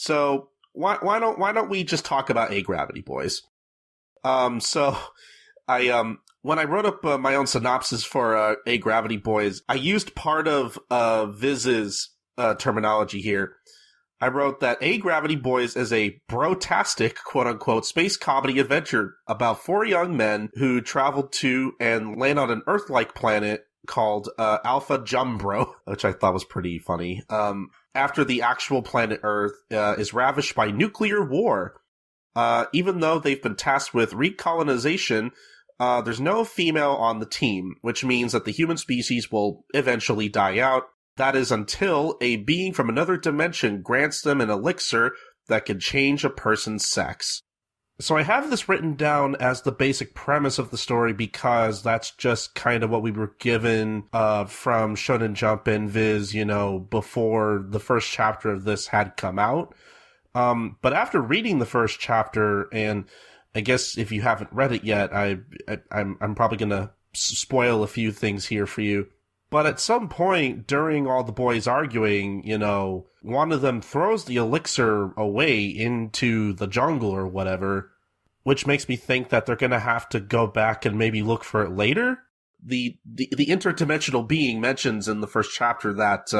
So why don't we just talk about Agravity, boys? So I when I wrote up my own synopsis for Agravity Boys, I used part of Viz's terminology here. I wrote that Agravity Boys is a brotastic, quote-unquote, space comedy adventure about four young men who travel to and land on an Earth-like planet called Alpha Jumbro, which I thought was pretty funny. After the actual planet Earth is ravished by nuclear war. Even though they've been tasked with recolonization, there's no female on the team, which means that the human species will eventually die out. That is until a being from another dimension grants them an elixir that can change a person's sex. So I have this written down as the basic premise of the story because that's just kind of what we were given from Shonen Jump and Viz, before the first chapter of this had come out. But after reading the first chapter, and I guess if you haven't read it yet, I'm probably gonna spoil a few things here for you. But at some point during all the boys arguing, one of them throws the elixir away into the jungle or whatever, which makes me think that they're gonna have to go back and maybe look for it later. The interdimensional being mentions in the first chapter that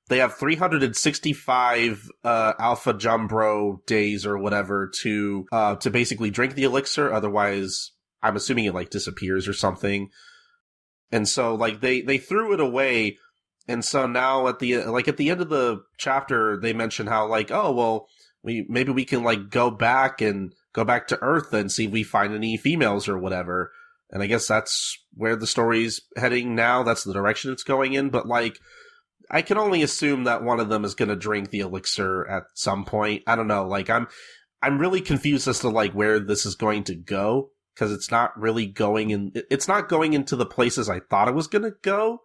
they have 365 Alpha Jumbro days or whatever to basically drink the elixir. Otherwise, I'm assuming it disappears or something. And so they threw it away. And so now at the end of the chapter, they mention how maybe we can go back to Earth and see if we find any females or whatever. And I guess that's where the story's heading now. That's the direction it's going in. But I can only assume that one of them is going to drink the elixir at some point. I don't know. I'm really confused as to where this is going to go, because it's not really going into the places I thought it was going to go.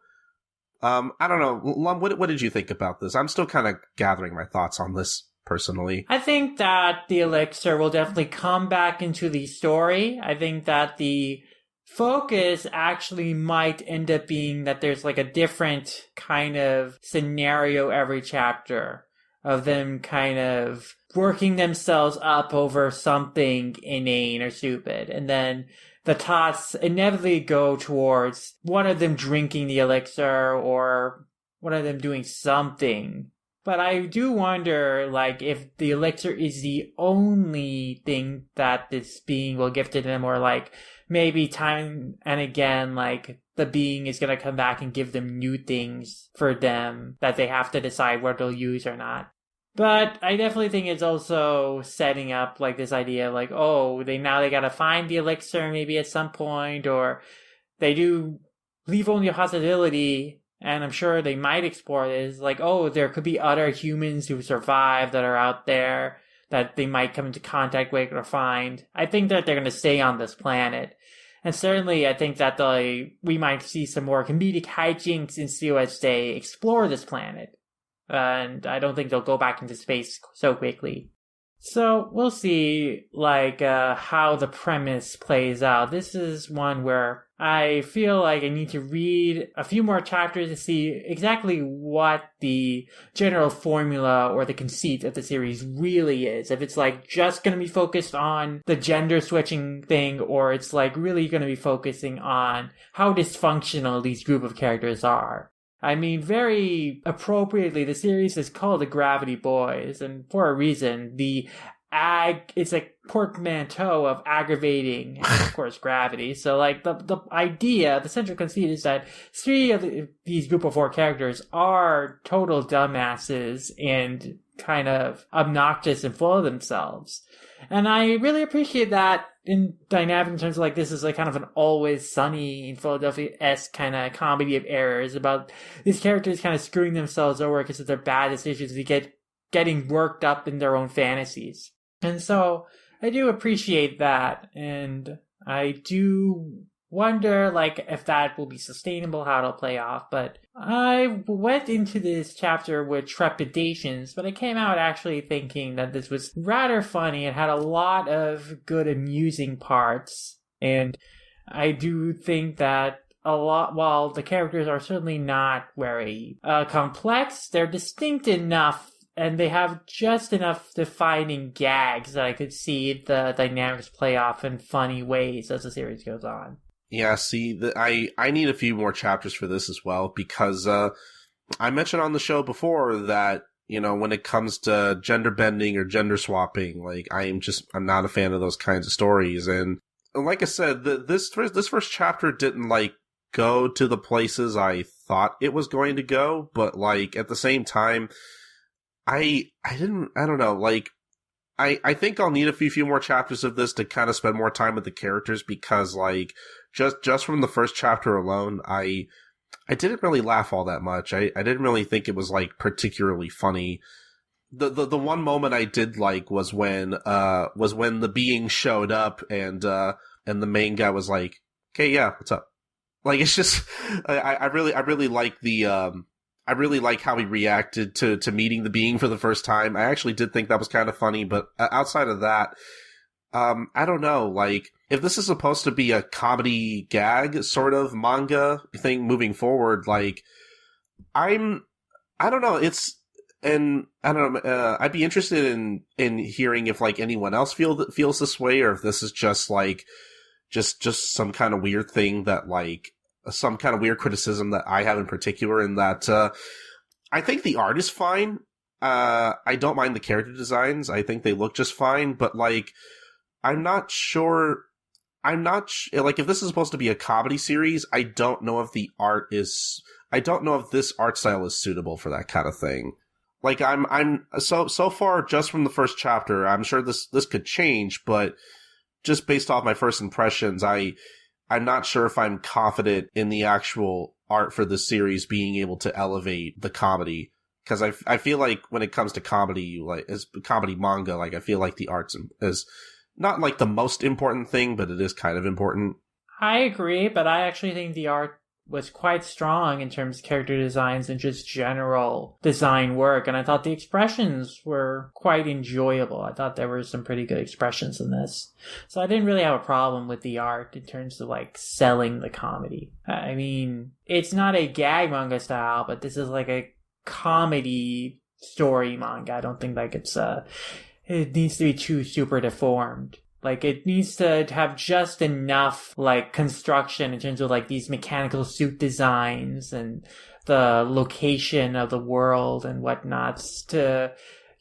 I don't know. Lum, what did you think about this? I'm still kind of gathering my thoughts on this personally. I think that the elixir will definitely come back into the story. I think that the focus actually might end up being that there's a different kind of scenario every chapter of them kind of working themselves up over something inane or stupid. And then the thoughts inevitably go towards one of them drinking the elixir or one of them doing something. But I do wonder, if the elixir is the only thing that this being will give to them, or maybe time and again, the being is going to come back and give them new things for them that they have to decide what they'll use or not. But I definitely think it's also setting up this idea they got to find the elixir maybe at some point, or they do leave only a possibility, and I'm sure they might explore this, there could be other humans who survive that are out there that they might come into contact with or find. I think that they're going to stay on this planet. And certainly I think that we might see some more comedic hijinks ensue as they explore this planet. And I don't think they'll go back into space so quickly. So we'll see, how the premise plays out. This is one where I feel I need to read a few more chapters to see exactly what the general formula or the conceit of the series really is. If it's just going to be focused on the gender switching thing, or it's really going to be focusing on how dysfunctional these group of characters are. I mean, very appropriately, the series is called Agravity Boys, and for a reason. It's a portmanteau of aggravating and, of course, gravity. So, the idea, the central conceit is that three of these group of four characters are total dumbasses and kind of obnoxious and full of themselves. And I really appreciate that in dynamic in terms of this is kind of an Always Sunny in Philadelphia-esque kind of comedy of errors about these characters kind of screwing themselves over because of their bad decisions, getting worked up in their own fantasies. And so I do appreciate that, and I do wonder if that will be sustainable, how it'll play off. But I went into this chapter with trepidations, but I came out actually thinking that this was rather funny and had a lot of good amusing parts. And I do think that while the characters are certainly not very complex, they're distinct enough and they have just enough defining gags that I could see the dynamics play off in funny ways as the series goes on. Yeah, see, I need a few more chapters for this as well, because I mentioned on the show before that, when it comes to gender bending or gender swapping, like, I'm not a fan of those kinds of stories. And like I said, this first chapter didn't, like, go to the places I thought it was going to go, but, like, at the same time, I don't know, like, I think I'll need a few more chapters of this to kind of spend more time with the characters, because, like, just from the first chapter alone, I didn't really laugh all that much. I didn't really think it was, like, particularly funny. The one moment I did like was when the being showed up and the main guy was like, "Okay, yeah, what's up?" Like, it's just, I really like I really like how he reacted to meeting the being for the first time. I actually did think that was kind of funny, but outside of that, I don't know, like, if this is supposed to be a comedy gag sort of manga thing moving forward, like, I don't know, I'd be interested in hearing if, like, anyone else feels this way, or if this is just, like, just some kind of weird thing that, like, some kind of weird criticism that I have in particular, in that, I think the art is fine. I don't mind the character designs. I think they look just fine, but, like, I'm not sure, like, if this is supposed to be a comedy series, I don't know if this art style is suitable for that kind of thing. Like, I'm so far, just from the first chapter, I'm sure this could change, but just based off my first impressions, I'm not sure if I'm confident in the actual art for this series being able to elevate the comedy. Because I feel like when it comes to comedy, like, as comedy manga, like, I feel like the art is not, like, the most important thing, but it is kind of important. I agree, but I actually think the art was quite strong in terms of character designs and just general design work, and I thought the expressions were quite enjoyable. I thought there were some pretty good expressions in this. So I didn't really have a problem with the art in terms of, like, selling the comedy. I mean, it's not a gag manga style, but this is like a comedy story manga. I don't think, like, it needs to be too super deformed. Like, it needs to have just enough, like, construction in terms of, like, these mechanical suit designs and the location of the world and whatnots to,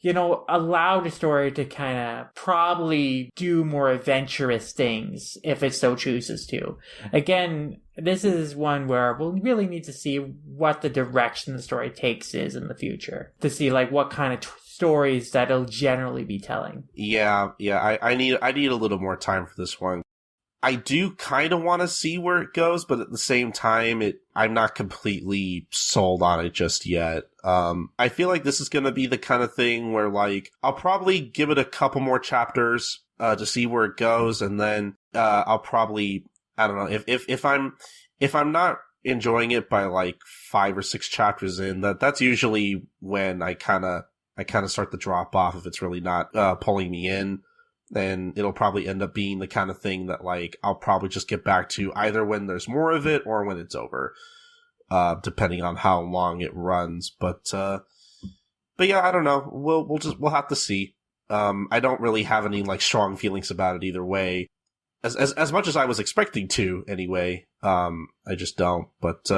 allow the story to kind of probably do more adventurous things if it so chooses to. Again, this is one where we'll really need to see what the direction the story takes is in the future to see, like, what kind of stories that it'll generally be telling. Yeah, I need a little more time for this one. I do kind of want to see where it goes, but at the same time, I'm not completely sold on it just yet. I feel like this is going to be the kind of thing where, like, I'll probably give it a couple more chapters to see where it goes, and then I'll probably, I don't know, if I'm not enjoying it by, like, 5 or 6 chapters in, that's usually when I kind of start to drop off. If it's really not pulling me in, then it'll probably end up being the kind of thing that, like, I'll probably just get back to either when there's more of it or when it's over, depending on how long it runs. But yeah, I don't know. We'll have to see. I don't really have any, like, strong feelings about it either way, as much as I was expecting to anyway. I just don't. But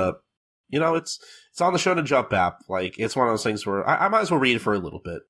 it's on the Shonen Jump app. Like, it's one of those things where I might as well read it for a little bit.